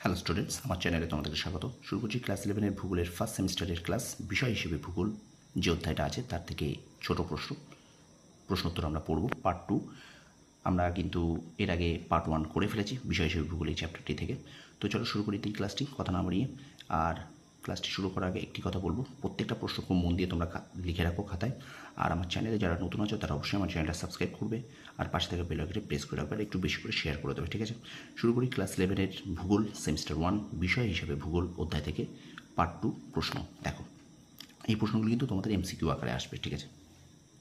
Hello students, আমার চ্যানেলে তোমাদেরকে স্বাগত। শুরু করছি ক্লাস 11-এর ভূগোলের ফার্স্ট সেমিস্টারের ক্লাস। বিষয় হিসেবে ভূগোল যে অধ্যায়টা আছে তার থেকে ছোট প্রশ্নোত্তর আমরা পড়ব। পার্ট 2 আমরা কিন্তু এর আগে পার্ট 1 করে ফেলেছি বিষয় হিসেবে ভূগোল এই চ্যাপ্টারটি থেকে। তো চলো শুরু করি এই ক্লাসটি, কথা না বাড়িয়ে। আর ক্লাসটি শুরু করার আগে একটি কথা বলবো, প্রত্যেকটা প্রশ্ন খুব মন দিয়ে তোমরা লিখে রাখো খাতায়। আর আমার চ্যানেলে যারা নতুন আছো তারা অবশ্যই আমার চ্যানেলটা সাবস্ক্রাইব করবে আর পাশে থেকে বেল আইকনটি প্রেস করে রাখবে আর একটু বেশি করে শেয়ার করে দেবে, ঠিক আছে? শুরু করি ক্লাস 11-এর ভূগোল সেমিস্টার 1 বিষয় হিসেবে ভূগোল অধ্যায় থেকে পার্ট 2 প্রশ্ন। দেখো, এই প্রশ্নগুলো কিন্তু তোমাদের এমসিকিউ আকারে আসবে, ঠিক আছে?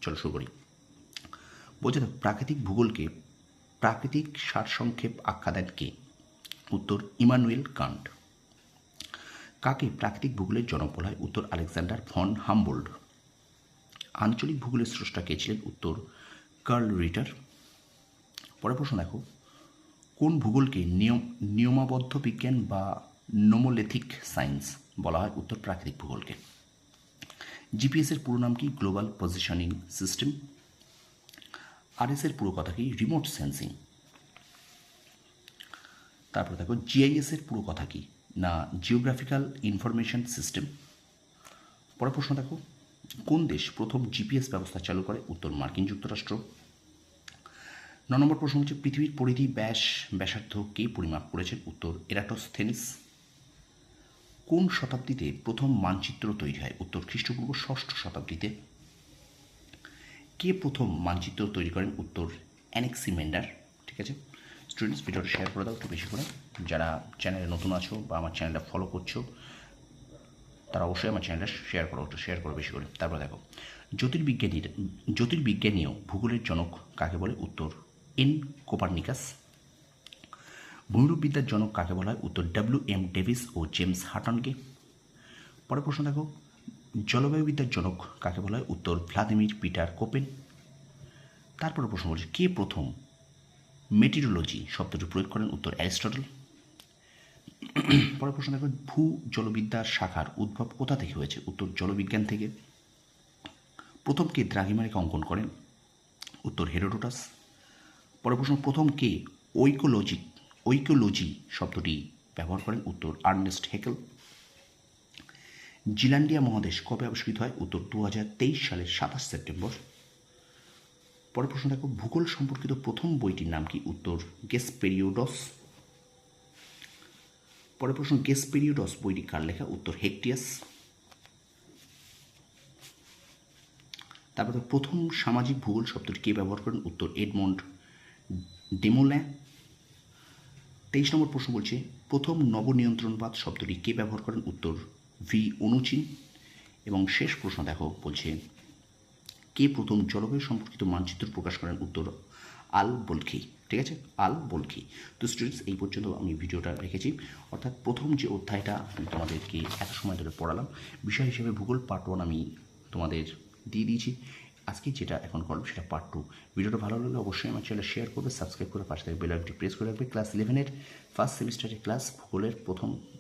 চলো শুরু করি। বলছে দেখো, প্রাকৃতিক ভূগোলকে প্রাকৃতিক সারসংক্ষেপ আখ্যা দেন কে? উত্তর ইমানুয়েল কান্ট। কাকে প্রাকৃতিক ভূগোলের জনক বলা হয়? উত্তর আলেকজান্ডার ফন হামবোল্ড। আঞ্চলিক ভূগোলের স্রষ্টা কে ছিলেন? উত্তর কার্ল রিটার। পরের প্রশ্ন দেখো, কোন ভূগোলকে নিয়মাবদ্ধ বিজ্ঞান বা নোমোলেথিক সায়েন্স বলা হয়? উত্তর প্রাকৃতিক ভূগোলকে। জিপিএস-এর পুরো নাম কি? Global positioning system. আরএস-এর পুরো কথা কি? Remote sensing. তারপর দেখো, জিআইএস-এর পুরো কথা কি? না জিওগ্রাফিক্যাল ইনফরমেশন সিস্টেম। পরের প্রশ্ন দেখো, কোন দেশ প্রথম জিপিএস ব্যবস্থা চালু করে? উত্তর মার্কিন যুক্তরাষ্ট্র। 9 নম্বর প্রশ্ন হচ্ছে, পৃথিবীর পরিধি ব্যাসার্ধ কে পরিমাপ করেছেন? উত্তর এরাটোস্থেনিস। কোন শতাব্দীতে প্রথম মানচিত্র তৈরি হয়? উত্তর খ্রিস্টপূর্ব 6ষ্ঠ শতাব্দীতে। কে প্রথম মানচিত্র তৈরি করেন? উত্তর অ্যানেক্সিমেন্ডার, ঠিক আছে? স্টুডেন্টস, ভিডিওটা শেয়ার করে দাও একটু বেশি করে। যারা চ্যানেলে নতুন আছো বা আমার চ্যানেলটা ফলো করছো তারা অবশ্যই আমার চ্যানেলটা শেয়ার করো বেশি করে। তারপর দেখো, জ্যোতির্বিজ্ঞানীয় ভূগোলের জনক কাকে বলে? উত্তর এন কোপার্নিকাস। ভূমিরূপবিদ্যার জনক কাকে বলা হয়? উত্তর ডব্লিউ.এম. ডেভিস ও জেমস হাটনকে। পরের প্রশ্ন দেখো, জলবায়ুবিদ্যার জনক কাকে বলা হয়? উত্তর ভ্লাদিমির পিটার কোপেন। তারপরে প্রশ্ন বলছে, কে প্রথম মেটিরোলজি শব্দটি প্রয়োগ করেন? উত্তর অ্যারিস্টটল। পরের প্রশ্ন দেখো, ভূ জলবিদ্যার শাখার উদ্ভব কোথা থেকে হয়েছে? উত্তর জলবিজ্ঞান থেকে। প্রথম কে দ্রাঘিমারেখা অঙ্কন করেন? উত্তর হেরোডোটাস। পরের প্রশ্ন, প্রথম কে ঐকোলজি শব্দটি ব্যবহার করেন? উত্তর আর্নেস্ট হেকেল। জিলান্ডিয়া মহাদেশ কবে আবিষ্কৃত হয়? উত্তর 2023 সালের 27 সেপ্টেম্বর। পরের প্রশ্ন দেখো, ভূগোল সম্পর্কিত প্রথম বইটির নাম কি? উত্তর গেসপেরিওডস। পরের প্রশ্ন, গেসপেরিওডস বইটি কার লেখা? উত্তর হেক্টিয়াস। তারপরে প্রথম সামাজিক ভূগোল শব্দটি কে ব্যবহার করেন? উত্তর এডমন্ড ডেমোল্যান। 23 নম্বর প্রশ্ন বলছে, প্রথম নবনিয়ন্ত্রণবাদ শব্দটি কে ব্যবহার করেন? উত্তর ভি অনুচিন। এবং শেষ প্রশ্ন দেখো, বলছে কে প্রথম জলবায়ু সম্পর্কিত মানচিত্র প্রকাশ করেন? উত্তর আল বলখি, ঠিক আছে? আল বলখি। তো স্টুডেন্টস, এই পর্যন্ত আমি ভিডিওটা রেখেছি। অর্থাৎ প্রথম যে অধ্যায়টা আমি তোমাদেরকে এত সময় ধরে পড়ালাম বিষয় হিসেবে ভূগোল পার্ট 1 আমি তোমাদের দিয়ে দিয়েছি। আজকে যেটা এখন করবো সেটা পার্ট 2। ভিডিওটা ভালো লাগলে অবশ্যই আমার চ্যানেল শেয়ার করবে, সাবস্ক্রাইব করে পাশে থেকে বেল আইকনটি প্রেস করে রাখবে। ক্লাস 11-এর ফার্স্ট সেমিস্টারের ক্লাস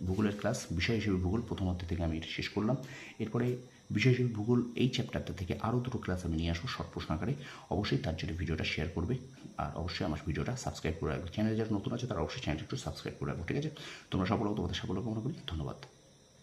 ভূগোলের ক্লাস বিষয় হিসেবে ভূগোল প্রথম অধ্যায় থেকে আমি শেষ করলাম। এরপরে বিষয় হিসেবে ভূগোল এই চ্যাপ্টারটা থেকে আরও দুটো ক্লাস আমি নিয়ে আসবো শর্ট প্রশ্ন আকারে। অবশ্যই তার জন্য ভিডিওটা শেয়ার করবে আর অবশ্যই আমার ভিডিওটা সাবস্ক্রাইব করে রাখবে। চ্যানেলে যারা নতুন আছে তারা অবশ্যই চ্যানেলটা একটু সাবস্ক্রাইব করে রাখবো, ঠিক আছে? তোমরা তোমাদের সাফল্য কামনা করি। ধন্যবাদ।